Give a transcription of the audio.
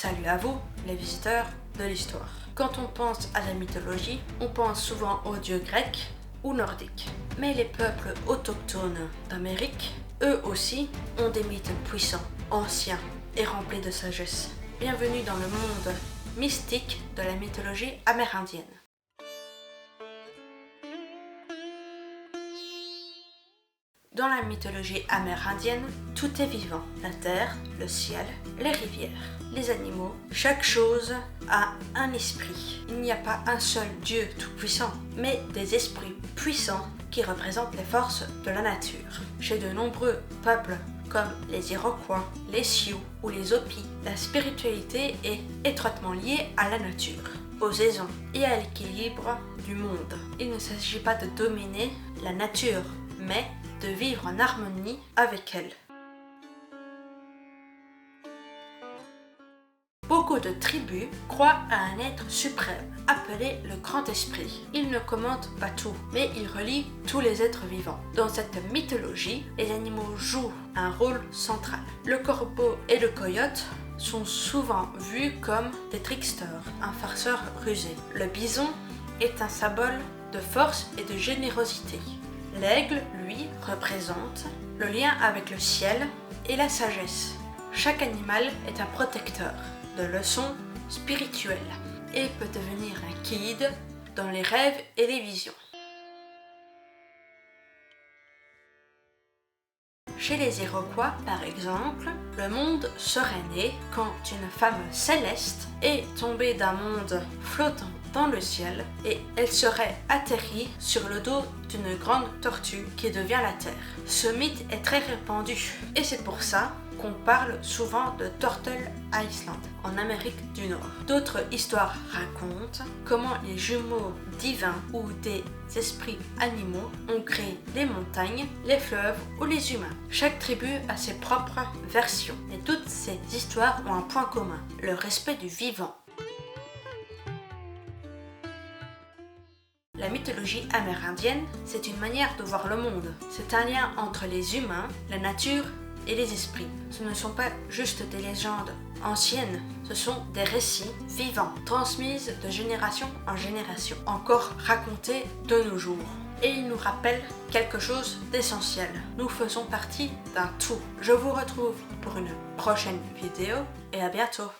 Salut à vous, les visiteurs de l'histoire. Quand on pense à la mythologie, on pense souvent aux dieux grecs ou nordiques. Mais les peuples autochtones d'Amérique, eux aussi, ont des mythes puissants, anciens et remplis de sagesse. Bienvenue dans le monde mystique de la mythologie amérindienne. Dans la mythologie amérindienne, tout est vivant. La terre, le ciel, les rivières, les animaux, chaque chose a un esprit. Il n'y a pas un seul Dieu tout-puissant, mais des esprits puissants qui représentent les forces de la nature. Chez de nombreux peuples comme les Iroquois, les Sioux ou les Hopis, la spiritualité est étroitement liée à la nature, aux saisons et à l'équilibre du monde. Il ne s'agit pas de dominer la nature, mais de vivre en harmonie avec elle. Beaucoup de tribus croient à un être suprême, appelé le Grand Esprit. Il ne commande pas tout, mais il relie tous les êtres vivants. Dans cette mythologie, les animaux jouent un rôle central. Le corbeau et le coyote sont souvent vus comme des tricksters, un farceur rusé. Le bison est un symbole de force et de générosité. L'aigle, lui, représente le lien avec le ciel et la sagesse. Chaque animal est un protecteur de leçons spirituelles et peut devenir un guide dans les rêves et les visions. Chez les Iroquois, par exemple, le monde serait né quand une femme céleste est tombée d'un monde flottant dans le ciel et elle serait atterrie sur le dos d'une grande tortue qui devient la Terre. Ce mythe est très répandu et c'est pour ça qu'on parle souvent de Turtle Island en Amérique du Nord. D'autres histoires racontent comment les jumeaux divins ou des esprits animaux ont créé les montagnes, les fleuves ou les humains. Chaque tribu a ses propres versions et toutes ces histoires ont un point commun, le respect du vivant. La mythologie amérindienne, c'est une manière de voir le monde. C'est un lien entre les humains, la nature et les esprits. Ce ne sont pas juste des légendes anciennes, ce sont des récits vivants, transmises de génération en génération, encore racontés de nos jours. Et ils nous rappellent quelque chose d'essentiel. Nous faisons partie d'un tout. Je vous retrouve pour une prochaine vidéo et à bientôt.